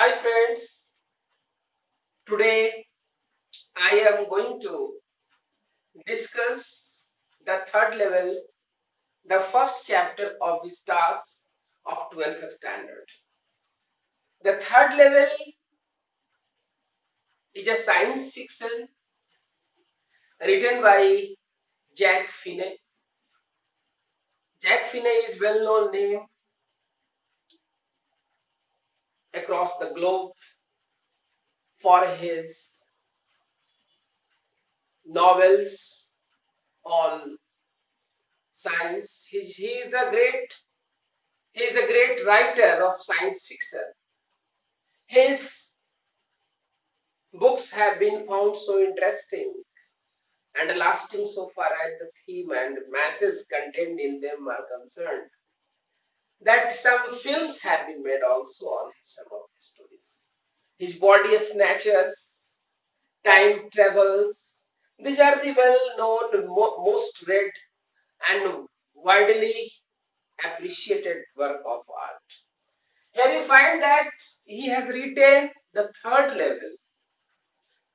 Hi friends, today I am going to discuss the third level, the first chapter of the stars of 12th standard. The third level is a science fiction written by Jack Finney. Jack Finney is well-known name across the globe for his novels on science. He is a great writer of science fiction. His books have been found so interesting and lasting so far as the theme and masses contained in them are concerned that some films have been made also on some of the stories. His body snatchers, time travels. These are the well-known, most read and widely appreciated work of art. Here we find that he has written the third level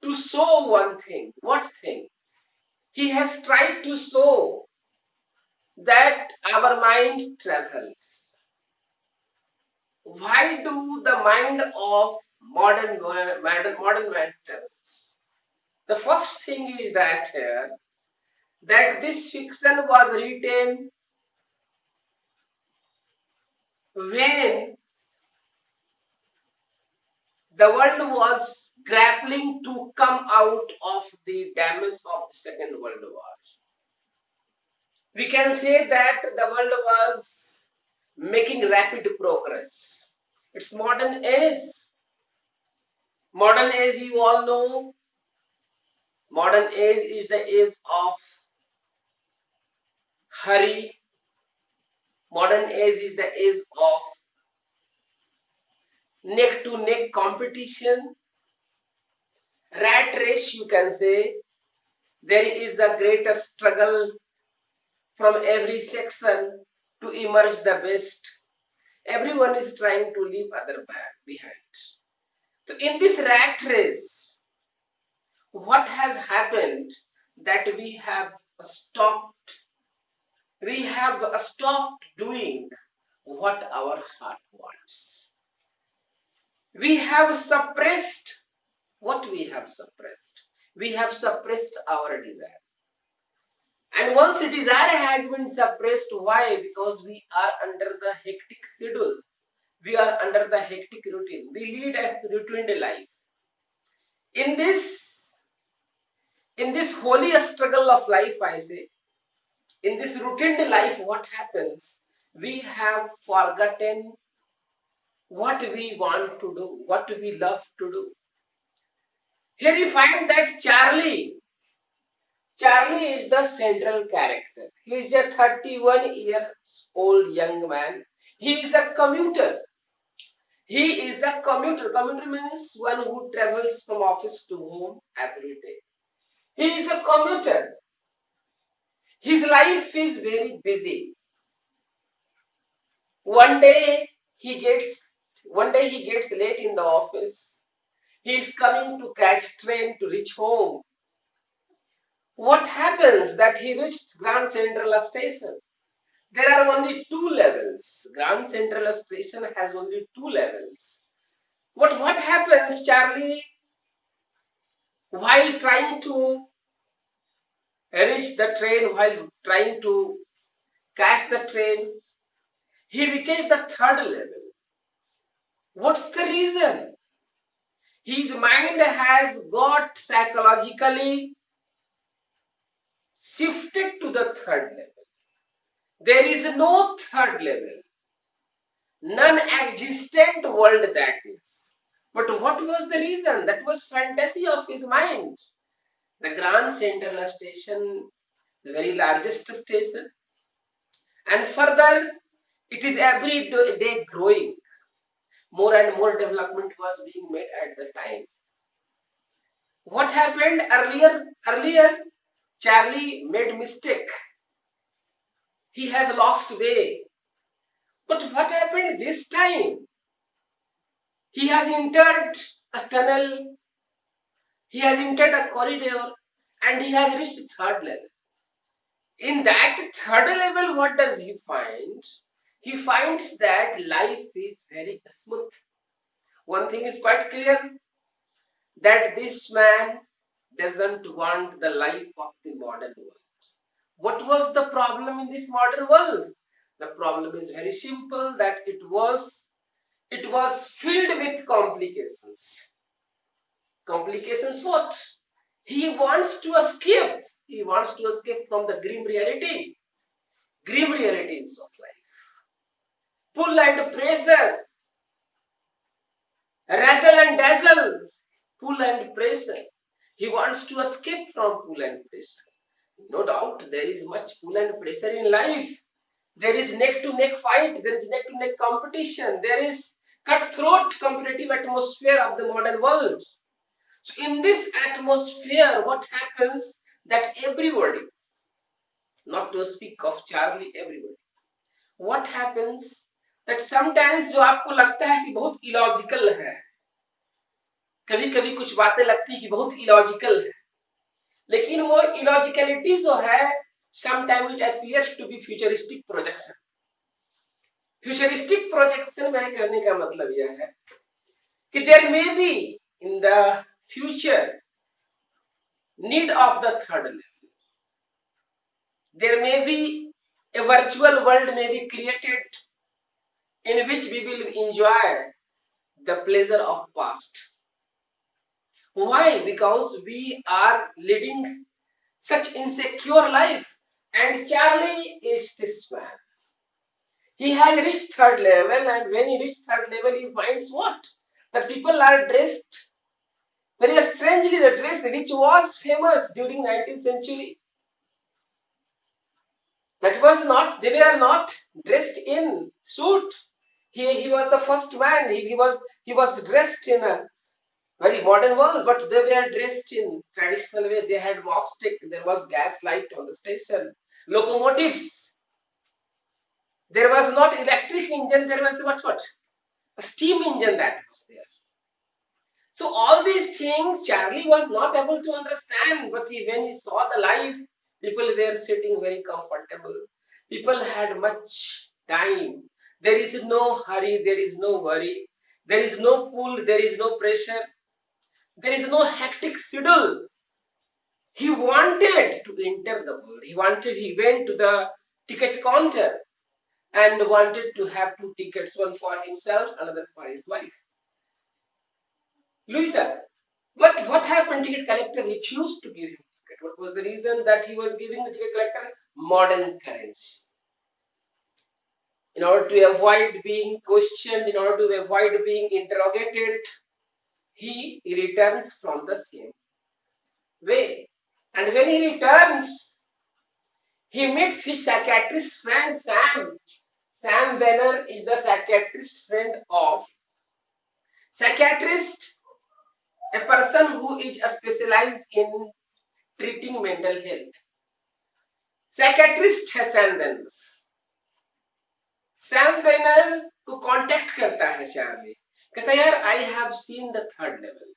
to show one thing. What thing? He has tried to show that our mind travels. Why do the mind of modern man travels? The first thing is that that this fiction was written when the world was grappling to come out of the damage of the Second World War. We can say that the world was making rapid progress. It's modern age. Modern age, you all know, modern age is the age of hurry. Modern age is the age of neck to neck competition, rat race, you can say. There is a greater struggle from every section to emerge the best. Everyone is trying to leave other behind. So in this rat race, what has happened that we have stopped doing what our heart wants. We have suppressed what we have suppressed. We have suppressed our desire. And once desire has been suppressed, why? Because we are under the hectic schedule. We are under the hectic routine. We lead a routine life. In this, in this holy struggle of life, I say, in this routine life, what happens? We have forgotten what we want to do, what we love to do. Here you find that Charlie is the central character. He is a 31 years old young man. He is a commuter. He is a commuter. Commuter means one who travels from office to home every day. He is a commuter. His life is very busy. One day he gets one day he gets late in the office. He is coming to catch train to reach home. What happens that he reached Grand Central Station? There are only two levels. Grand Central Station has only two levels. What happens, Charlie, while trying to reach the train, while trying to catch the train, he reaches the third level. What's the reason? His mind has got psychologically shifted to the third level. There is no third level, non-existent world that is. But what was the reason? That was fantasy of his mind. The Grand Central Station, the very largest station, and further, it is every day growing. More and more development was being made at the time. What happened earlier? Earlier, Charlie made mistake. He has lost way. But what happened this time? He has entered a tunnel, he has entered a corridor, and he has reached third level. In that third level, what does he find? He finds that life is very smooth. One thing is quite clear, that this man doesn't want the life of the modern world. What was the problem in this modern world? The problem is very simple, that it was filled with complications. Complications what? He wants to escape. He wants to escape from the grim reality. Grim realities of life. Pull and pressure. Razzle and dazzle. Pull and pressure. He wants to escape from pull and pressure. No doubt there is much pull and pressure in life. There is neck to neck fight. There is neck to neck competition. There is cutthroat competitive atmosphere of the modern world. So in this atmosphere, what happens, that everybody, not to speak of Charlie, everybody, what happens, that sometimes जो आपको लगता है कि बहुत illogical है, कभी कभी कुछ बातें लगती है कि बहुत illogical है, लेकिन वो illogicality जो है, sometimes it appears to be futuristic projection. Futuristic projection मेरे कहने का मतलब यह है कि there may be in the future need of the third level. There may be a virtual world may be created in which we will enjoy the pleasure of past. Why? Because we are leading such insecure life, and Charlie is this man. He has reached third level, and when he reached third level, he finds what? That people are dressed very strangely, the dress which was famous during 19th century. That was not, they were not dressed in suit. He was the first man. He was dressed in a very modern world, but they were dressed in traditional way. They had walk stick. There was gas light on the station. Locomotives. There was not electric engine. There was what? A steam engine that was there. So all these things Charlie was not able to understand. But when he saw the life, people were sitting very comfortable. People had much time. There is no hurry. There is no worry. There is no pull. There is no pressure. There is no hectic schedule. He wanted to enter the world. He went to the ticket counter and wanted to have 2 tickets, one for himself, another for his wife. Louisa, but what happened? Ticket collector refused to give him ticket. What was the reason that he was giving the ticket collector? Modern currency. In order to avoid being questioned, in order to avoid being interrogated, he returns from the same way. And when he returns, he meets his psychiatrist friend Sam. Sam Benner is the psychiatrist friend of psychiatrist, a person who is specialized in treating mental health. Psychiatrist है Sam Benner. Sam Benner को contact करता है Charlie, कहता है यार I have seen the third level.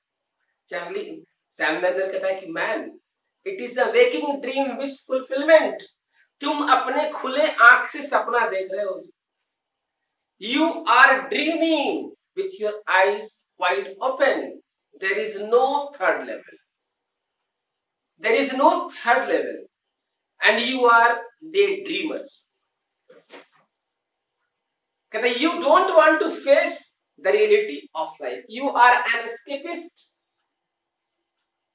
Charlie, Sam Benner कहता है कि man, it is a waking dream wish fulfillment. तुम अपने खुले आंख से सपना देख रहे हो. You are dreaming with your eyes wide open. There is no third level. There is no third level. And you are daydreamer. You don't want to face the reality of life. You are an escapist.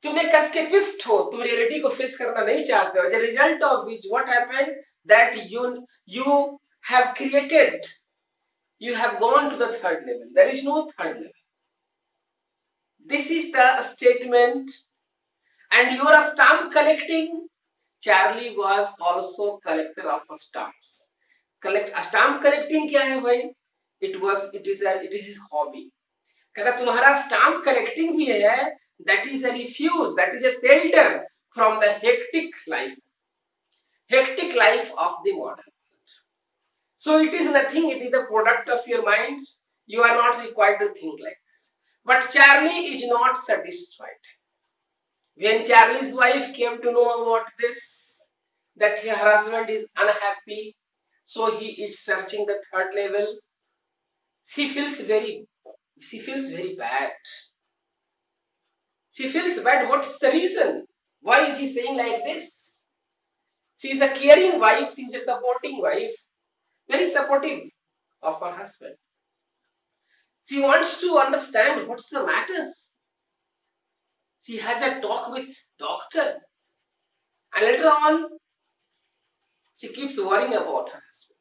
तुम एक escapist हो, तुम reality को face करना नहीं चाहते हो. As a result of which, what happened? That you have created, you have gone to the third level. There is no third level. This is the statement. And you are stamp collecting. Charlie was also collector of stamps. Stamp collecting क्या है भाई? It is his hobby. कहता तुम्हारा stamp collecting भी है. That is a refuge. That is a shelter from the hectic life of the modern world. So it is nothing. It is the product of your mind. You are not required to think like this. But Charlie is not satisfied. When Charlie's wife came to know about this, that her husband is unhappy, so he is searching the third level, she feels very she feels very bad. She feels bad. What's the reason? Why is he saying like this? She is a caring wife, she is a supporting wife, very supportive of her husband. She wants to understand what's the matter. She has a talk with doctor, and later on she keeps worrying about her husband.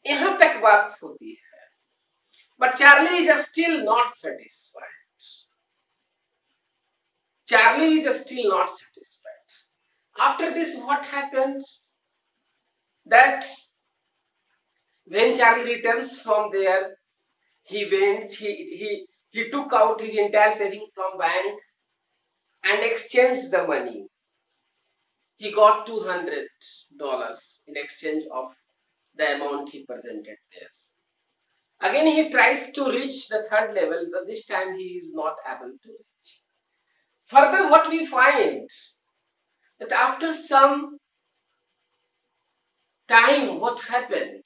यहाँ तक बात होती है. But Charlie is still not satisfied. Charlie is still not satisfied. After this, what happens? That when Charlie returns from there, he took out his entire saving from bank and exchanged the money. He got $200 in exchange of the amount he presented there. Again, he tries to reach the third level, but this time he is not able to reach. Further, what we find that after some time, what happened?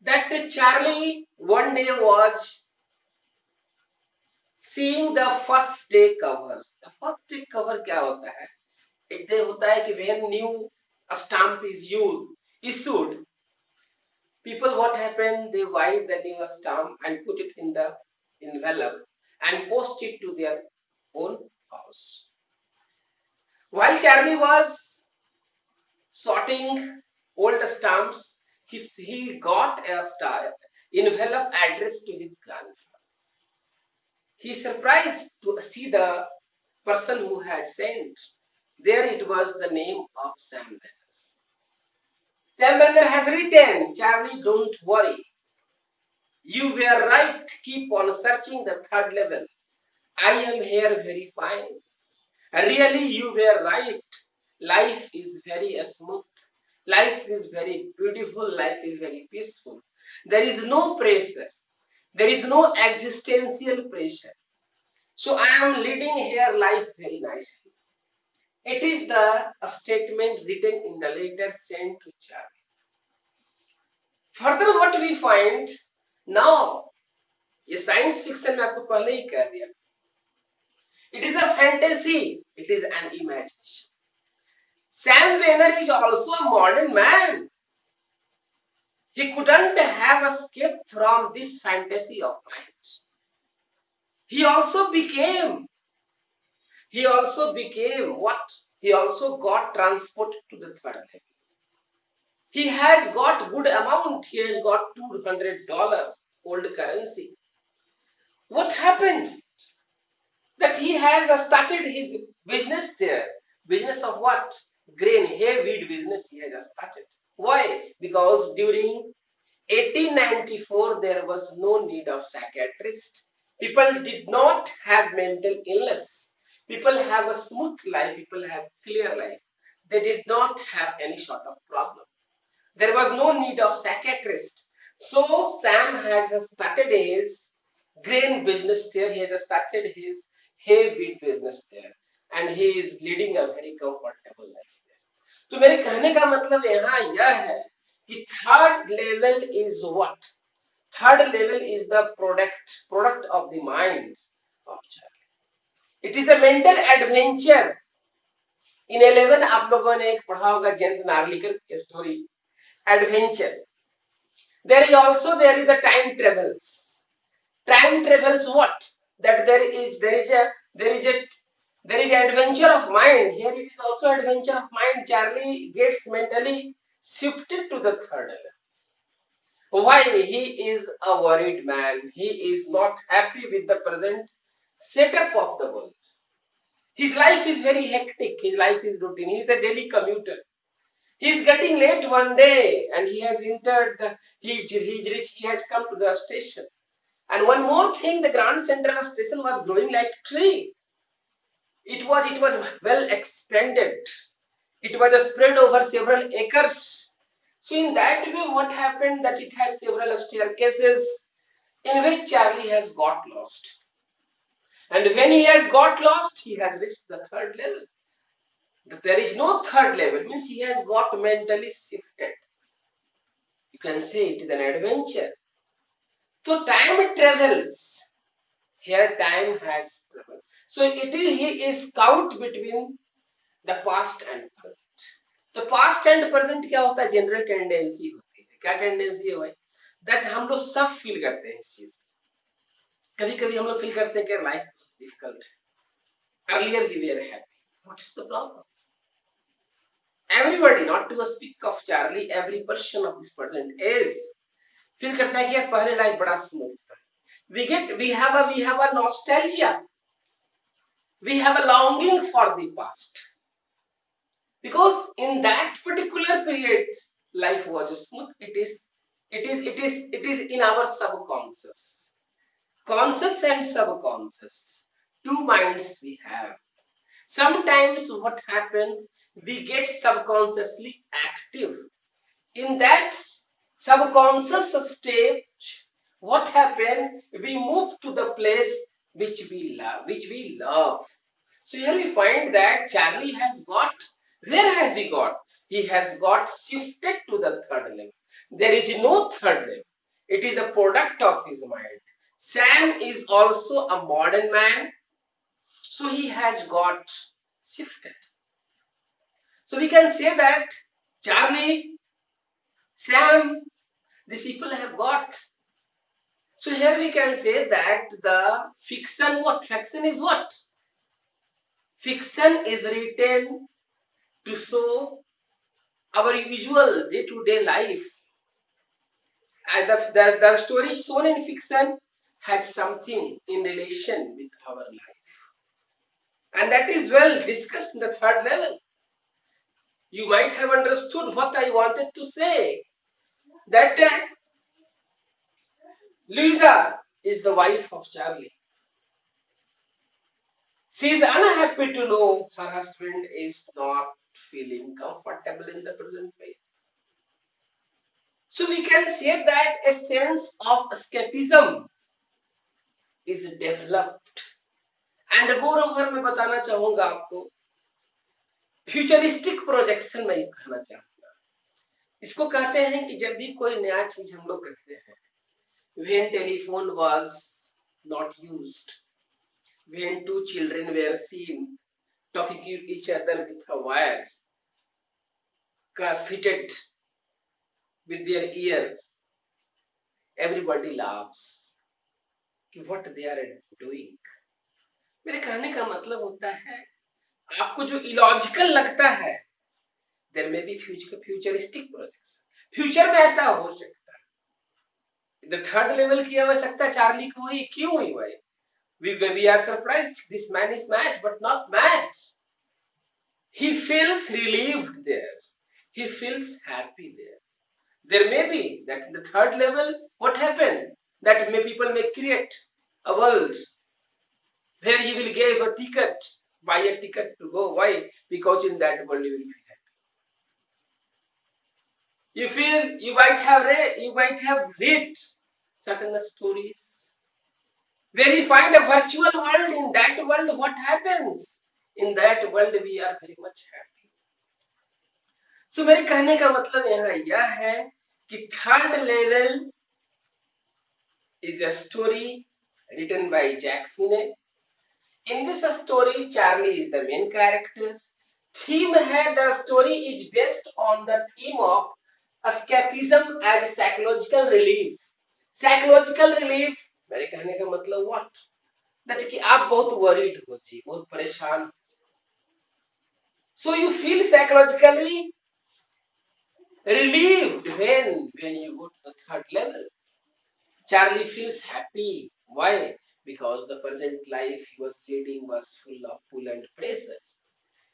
That Charlie one day was seeing the first day cover. The first day cover क्या होता है? एक day होता है कि when new stamp is issued, people what happened? They buy the new stamp and put it in the envelope and post it to their own house. While Charlie was sorting old stamps, he got a envelope addressed to his grandfather. He surprised to see the person who had sent. There it was the name of Sam Banner. Sam Banner has written, Charlie, don't worry. You were right. Keep on searching the third level. I am here very fine. Really, you were right. Life is very smooth. Life is very beautiful. Life is very peaceful. There is no pressure. There is no existential pressure. So I am leading here life very nicely. It is the statement written in the letter sent to Charlie. Further, what we find now, ये science fiction में आपको पहले ही कह दिया. It is a fantasy. It is an imagination. Sam Banner is also a modern man. He couldn't have escaped from this fantasy of mind. He also became what? He also got transport to the third level. He has got good amount. He has got $200 old currency. What happened? That he has started his business there. Business of what? Grain, hay wheat business he has started. Why? Because during 1894 there was no need of psychiatrist. People did not have mental illness. People have a smooth life. People have clear life. They did not have any sort of problem. There was no need of psychiatrist. So Sam has started his grain business there. He has started his hay wheat business there, and he is leading a very comfortable life there. तो मेरे कहने का मतलब यहाँ यह है कि third level is what? Third level is the product of the mind of Charlie. It is a mental adventure. In 11 आप लोगों ने एक पढ़ा होगा जयंत नार्लिकर की story adventure. There is a time travels. Time travels what? That there is adventure of mind. Here it is also adventure of mind. Charlie gets mentally shifted to the third level. Why? He is a worried man. He is not happy with the present setup of the world. His life is very hectic. His life is routine. He is a daily commuter. He is getting late one day, and he has he has come to the station. And one more thing, the Grand Central Station was growing like tree. It was well expanded. It was spread over several acres. So in that way, what happened that it has several staircases in which Charlie has got lost. And when he has got lost, he has reached the third level. There is no third level, means he has got mentally shifted. You can say it is an adventure. So time travels. Here time has traveled. So he is caught between the past and present. तो past and present क्या होता है, general tendency होती है. क्या tendency है भाई, that हम लोग सब फील करते हैं इस चीज. कभी कभी हम लोग फील करते हैं कि life difficult, earlier we were happy, what is the problem. Everybody, not to speak of Charlie, every person of this present is feel करता है कि यार पहले लाइफ बड़ा स्मूथ था. We have a nostalgia, we have a longing for the past, because in that particular period life was smooth. It is in our subconscious, conscious and subconscious, two minds we have. Sometimes what happens, we get subconsciously active. In that subconscious stage, what happened, we move to the place which we love. So here we find that Charlie has got, where has he got? He has got shifted to the third level. There is no third level. It is a product of his mind. Sam is also a modern man, so he has got shifted. So we can say that Charlie, Sam, these people have got. So here we can say that the fiction, what? Fiction is what? Fiction is written to show our usual day-to-day life. And the story shown in fiction had something in relation with our life. And that is well discussed in the third level. You might have understood what I wanted to say. That Louisa is the wife of Charlie. She is unhappy to know her husband is not feeling comfortable in the present place. So we can say that a sense of escapism is developed. And moreover, मैं बताना चाहूंगा आपको, futuristic projection मैं कहना चाहूंगा. इसको कहते हैं कि जब भी कोई नया चीज हम लोग करते हैं, when telephone was not used, when two children were seen talking to each other with a wire fitted with their ear, everybody laughs कि what they are doing. मेरे कहने का मतलब होता है, आपको जो इलॉजिकल लगता है, देयर में बी फ्यूचरिस्टिक प्रोजेक्ट्स. फ्यूचर में ऐसा हो सकता है. द थर्ड लेवल की आवश्यकता चार्ली को हुई, क्यों हुई भाई? We are surprised. This man is mad, but not mad. He feels relieved there. He feels happy there. There may be that in the third level, what happened? That people may create a world where he will give a ticket, buy a ticket to go. Why? Because in that world you will be happy. You feel you might have read certain stories where you find a virtual world. In that world, what happens? In that world, we are very much happy. So मेरे कहने का मतलब यहाँ यह है कि third level is a story written by Jack Finney. In this story, Charlie is the main character. Theme है, the story is based on the theme of escapism as psychological relief. Psychological relief, मेरे कहने का मतलब what? That कि आप बहुत worried हो जी, बहुत परेशान. So you feel psychologically relieved when you go to the third level. Charlie feels happy. Why? Because the present life he was leading was full of pull and pressure.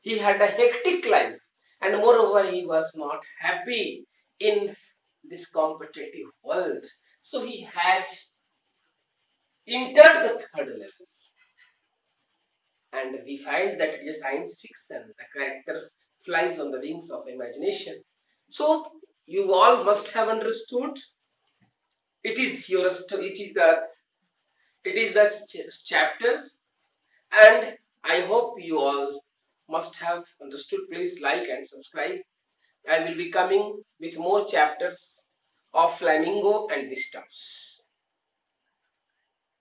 He had a hectic life, and moreover, he was not happy in this competitive world. So he had entered the third level. And we find that it is science fiction. The character flies on the wings of imagination. So you all must have understood. It is the chapter And I hope you all must have understood. Please like and subscribe. I will be coming with more chapters of Flamingo and Vistas.